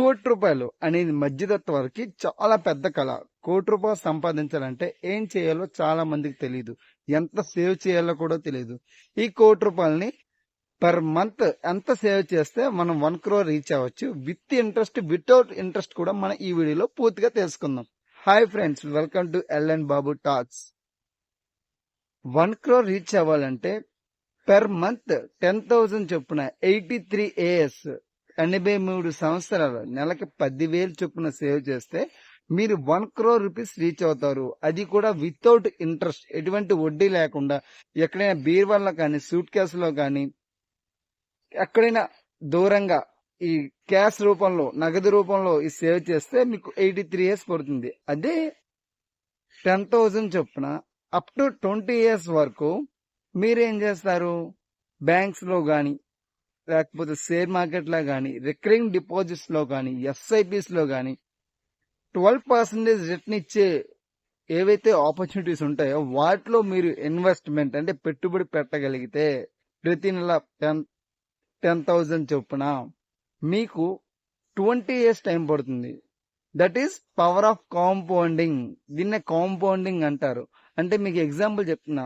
₹1,00,00,000 అనేది మధ్యతరగతి వారికి చాలా పెద్ద కళ. ₹1,00,00,000 సంపాదించాలంటే ఏం చేయాలో చాలా మందికి తెలీదు. ఎంత సేవ్ చేయాలో కూడా తెలీదు. ఈ ₹1,00,00,000ని పర్ మంత్ ఎంత సేవ్ చేస్తే మనం 1 crore రీచ్ అవ్వచ్చు. విత్ ఇంట్రెస్ట్, వితౌట్ ఇంట్రెస్ట్ కూడా మనం ఈ వీడియోలో పూర్తిగా తెలుసుకుందాం. Hi friends, welcome to LN Babu talks. 1 crore reach అవ్వాలంటే పర్ మంత్ 10,000 చొప్పున 83 years 83 సంవత్సరాలు నెలకి 10,000 చొప్పున సేవ్ చేస్తే మీరు 1 crore రూపీస్ రీచ్ అవుతారు. అది కూడా వితౌట్ ఇంట్రెస్ట్, ఎటువంటి వడ్డీ లేకుండా. ఎక్కడైనా బీరువాలో కానీ, సూట్ కేసులో కానీ, ఎక్కడైనా దూరంగా ఈ క్యాష్ రూపంలో, నగదు రూపంలో ఈ సేవ్ చేస్తే మీకు 83 years పడుతుంది. అదే 10,000 చొప్పున అప్ టు 20 years వరకు మీరేం చేస్తారు? బ్యాంక్స్ లో గాని, లేకపోతే షేర్ మార్కెట్ లో గాని, రికరింగ్ డిపాజిట్స్ లో గాని, ఎస్ఐపిస్ లో గాని 12% రిటర్న్ ఇచ్చే ఏవైతే ఆపర్చునిటీస్ ఉంటాయో వాటిలో మీరు ఇన్వెస్ట్మెంట్ అంటే పెట్టుబడి పెట్టగలిగితే ప్రతి నెల 10,000 చొప్పున మీకు 20 years టైం పడుతుంది. That is power of compounding. దీన్నే కాంపౌండింగ్ అంటారు. అంటే మీకు ఎగ్జాంపుల్ చెప్తున్నా,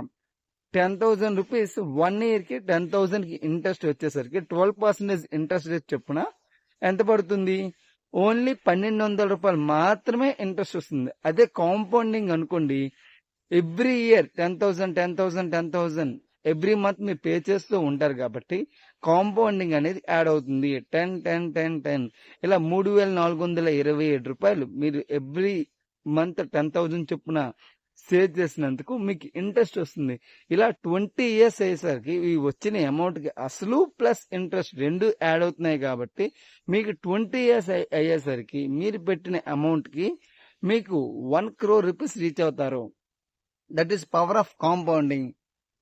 10,000 రూపీస్ 1 year కి 10,000 కి ఇంట్రెస్ట్ వచ్చేసరికి 12% ఇంట్రెస్ట్ రేట్ చొప్పున ఎంత పడుతుంది? ఓన్లీ ₹1,200 మాత్రమే ఇంట్రెస్ట్ వస్తుంది. అదే కాంపౌండింగ్ అనుకోండి, ఎవ్రీ ఇయర్ 10,000 ఎవ్రీ మంత్ మీరు పే చేస్తూ ఉంటారు కాబట్టి కాంపౌండింగ్ అనేది యాడ్ అవుతుంది. 10 ఇలా ₹3,427 మీరు ఎవ్రీ మంత్ 10,000 చొప్పున సేవ్ చేసినందుకు మీకు ఇంట్రెస్ట్ వస్తుంది. ఇలా 20 years అయ్యేసరికి ఈ వచ్చిన అమౌంట్ కి అసలు ప్లస్ ఇంట్రెస్ట్ రెండు యాడ్ అవుతున్నాయి కాబట్టి మీకు 20 years అయ్యేసరికి మీరు పెట్టిన అమౌంట్ కి మీకు 1 crore రూపీస్ రీచ్ అవుతారు. That is power of compounding.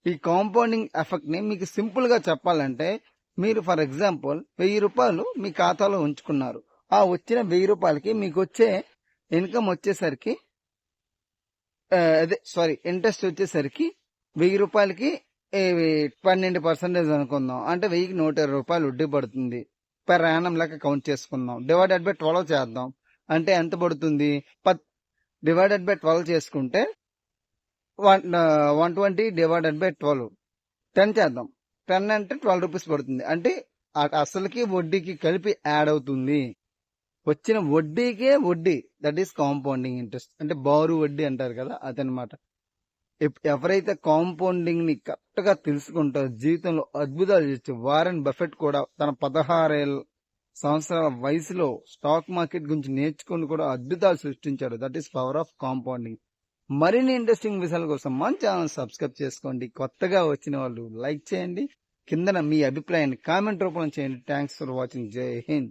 ఈ కాంపౌండింగ్ ఎఫెక్ట్ ని మీకు సింపుల్ గా చెప్పాలంటే, మీరు ఫర్ ఎగ్జాంపుల్ ₹1,000 మీ ఖాతాలో ఉంచుకున్నారు. ఆ వచ్చిన ₹1,000కి మీకు వచ్చే ఇన్కమ్ వచ్చేసరికి ఇంట్రెస్ట్ వచ్చేసరికి ₹1,000కి 12% అనుకుందాం. అంటే 1,000కి ₹120 వడ్డీ పడుతుంది. పర్ యానం లెక్క కౌంట్ చేసుకుందాం. డివైడెడ్ బై 12 చేద్దాం. అంటే ఎంత పడుతుంది? డివైడెడ్ బై 12 చేసుకుంటే 120 డివైడెడ్ బై 12 10 చేద్దాం. 10 అంటే ₹12 పడుతుంది. అంటే అసలుకి వడ్డీకి కలిపి యాడ్ అవుతుంది. వచ్చిన వడ్డీకే వడ్డీ. That is compounding interest. అంటే బారు వడ్డీ అంటారు కదా, అదనమాట. ఎవరైతే కాంపౌండింగ్ ని కరెక్ట్ గా తెలుసుకుంటారో జీవితంలో అద్భుతాలు చేయొచ్చు. వారెన్ బఫెట్ కూడా తన 16 సంవత్సరాల వయసులో స్టాక్ మార్కెట్ గురించి నేర్చుకుని కూడా అద్భుతాలు సృష్టించాడు. That is power of compounding. మరిన్ని ఇంట్రెస్టింగ్ విషయాల కోసం మన ఛానల్ సబ్స్క్రైబ్ చేసుకోండి. కొత్తగా వచ్చిన వాళ్ళు లైక్ చేయండి. కిందన మీ అభిప్రాయాన్ని కామెంట్ రూపంలో చేయండి. Thanks for watching. జై హింద్.